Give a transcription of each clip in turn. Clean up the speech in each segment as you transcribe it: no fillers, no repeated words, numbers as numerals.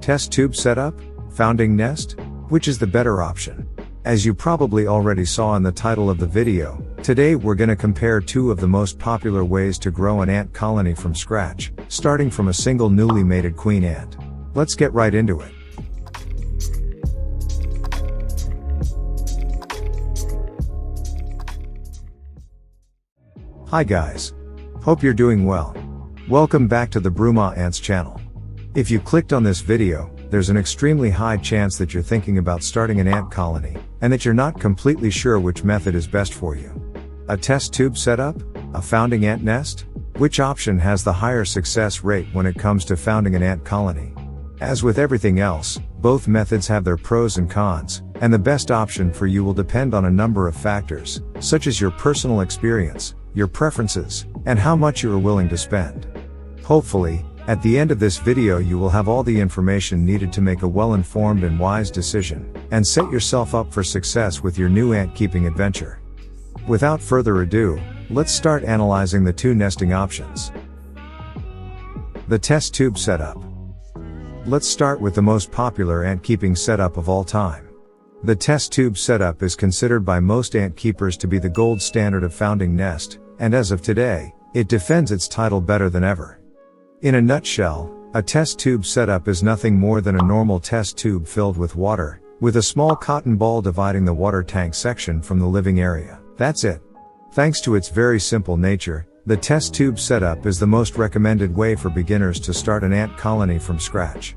Test tube setup? Founding nest? Which is the better option? As you probably already saw in the title of the video, today we're gonna compare two of the most popular ways to grow an ant colony from scratch, starting from a single newly mated queen ant. Let's get right into it. Hi guys. Hope you're doing well. Welcome back to the BRUMA Ants channel. If you clicked on this video, there's an extremely high chance that you're thinking about starting an ant colony, and that you're not completely sure which method is best for you. A test tube setup? A founding ant nest? Which option has the higher success rate when it comes to founding an ant colony? As with everything else, both methods have their pros and cons, and the best option for you will depend on a number of factors, such as your personal experience, your preferences, and how much you are willing to spend. Hopefully, at the end of this video you will have all the information needed to make a well-informed and wise decision, and set yourself up for success with your new ant-keeping adventure. Without further ado, let's start analyzing the two nesting options. The test tube setup. Let's start with the most popular ant-keeping setup of all time. The test tube setup is considered by most ant keepers to be the gold standard of founding nest, and as of today, it defends its title better than ever. In a nutshell, a test tube setup is nothing more than a normal test tube filled with water, with a small cotton ball dividing the water tank section from the living area. That's it. Thanks to its very simple nature, the test tube setup is the most recommended way for beginners to start an ant colony from scratch.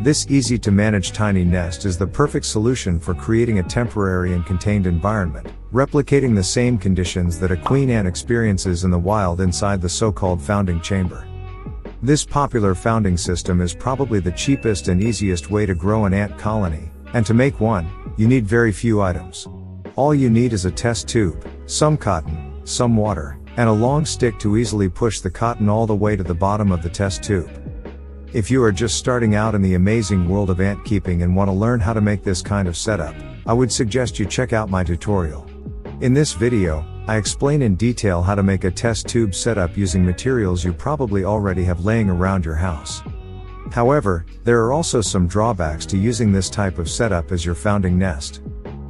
This easy-to-manage tiny nest is the perfect solution for creating a temporary and contained environment, replicating the same conditions that a queen ant experiences in the wild inside the so-called founding chamber. This popular founding system is probably the cheapest and easiest way to grow an ant colony, and to make one, you need very few items. All you need is a test tube, some cotton, some water, and a long stick to easily push the cotton all the way to the bottom of the test tube. If you are just starting out in the amazing world of ant keeping and want to learn how to make this kind of setup, I would suggest you check out my tutorial. In this video, I explain in detail how to make a test tube setup using materials you probably already have laying around your house. However, there are also some drawbacks to using this type of setup as your founding nest.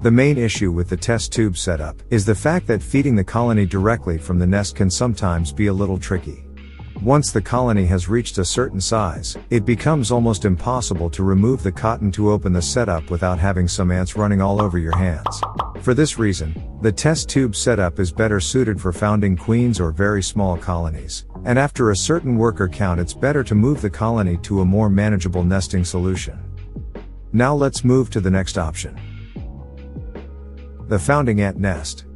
The main issue with the test tube setup is the fact that feeding the colony directly from the nest can sometimes be a little tricky. Once the colony has reached a certain size, it becomes almost impossible to remove the cotton to open the setup without having some ants running all over your hands. For this reason, the test tube setup is better suited for founding queens or very small colonies, and after a certain worker count it's better to move the colony to a more manageable nesting solution. Now let's move to the next option. The founding ant nest.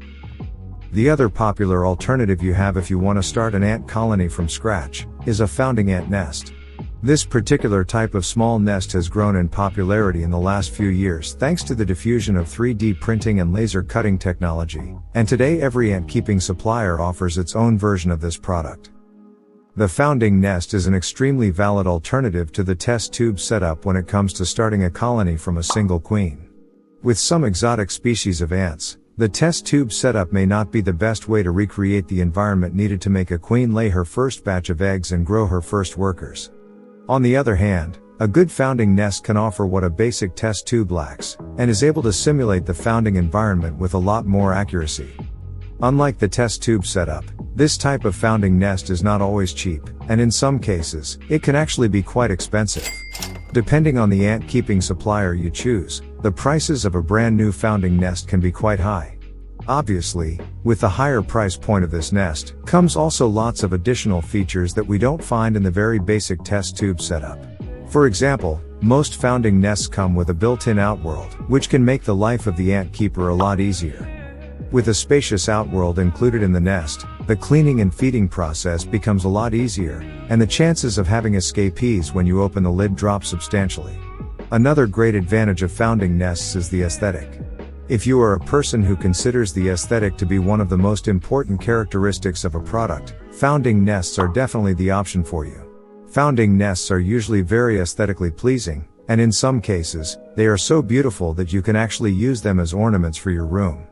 The other popular alternative you have if you want to start an ant colony from scratch, is a founding ant nest. This particular type of small nest has grown in popularity in the last few years thanks to the diffusion of 3D printing and laser cutting technology, and today every ant keeping supplier offers its own version of this product. The founding nest is an extremely valid alternative to the test tube setup when it comes to starting a colony from a single queen. With some exotic species of ants, the test tube setup may not be the best way to recreate the environment needed to make a queen lay her first batch of eggs and grow her first workers. On the other hand, a good founding nest can offer what a basic test tube lacks, and is able to simulate the founding environment with a lot more accuracy. Unlike the test tube setup, this type of founding nest is not always cheap, and in some cases, it can actually be quite expensive. Depending on the ant keeping supplier you choose, the prices of a brand new founding nest can be quite high. Obviously, with the higher price point of this nest, comes also lots of additional features that we don't find in the very basic test tube setup. For example, most founding nests come with a built-in outworld, which can make the life of the ant keeper a lot easier. With a spacious outworld included in the nest, the cleaning and feeding process becomes a lot easier, and the chances of having escapees when you open the lid drop substantially. Another great advantage of founding nests is the aesthetic. If you are a person who considers the aesthetic to be one of the most important characteristics of a product, founding nests are definitely the option for you. Founding nests are usually very aesthetically pleasing, and in some cases, they are so beautiful that you can actually use them as ornaments for your room.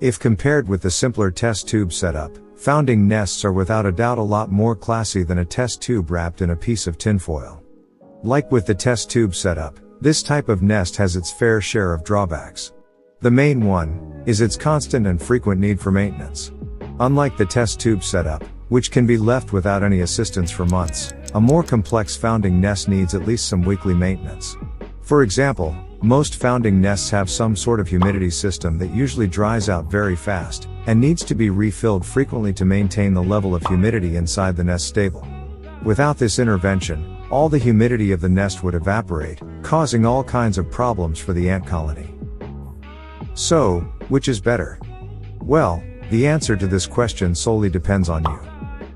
If compared with the simpler test tube setup, founding nests are without a doubt a lot more classy than a test tube wrapped in a piece of tinfoil. Like with the test tube setup, this type of nest has its fair share of drawbacks. The main one is its constant and frequent need for maintenance. Unlike the test tube setup, which can be left without any assistance for months, a more complex founding nest needs at least some weekly maintenance. For example, most founding nests have some sort of humidity system that usually dries out very fast, and needs to be refilled frequently to maintain the level of humidity inside the nest stable. Without this intervention, all the humidity of the nest would evaporate, causing all kinds of problems for the ant colony. So, which is better? Well, the answer to this question solely depends on you.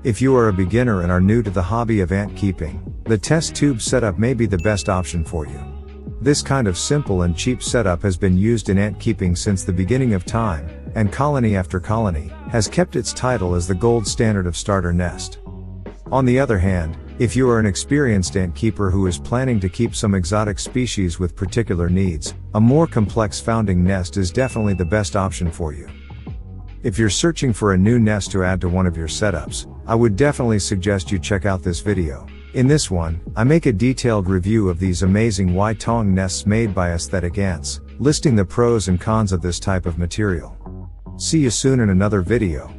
If you are a beginner and are new to the hobby of ant keeping, the test tube setup may be the best option for you. This kind of simple and cheap setup has been used in ant keeping since the beginning of time, and colony after colony has kept its title as the gold standard of starter nest. On the other hand, if you are an experienced ant keeper who is planning to keep some exotic species with particular needs, a more complex founding nest is definitely the best option for you. If you're searching for a new nest to add to one of your setups, I would definitely suggest you check out this video. In this one, I make a detailed review of these amazing Y-tong nests made by aesthetic ants, listing the pros and cons of this type of material. See you soon in another video.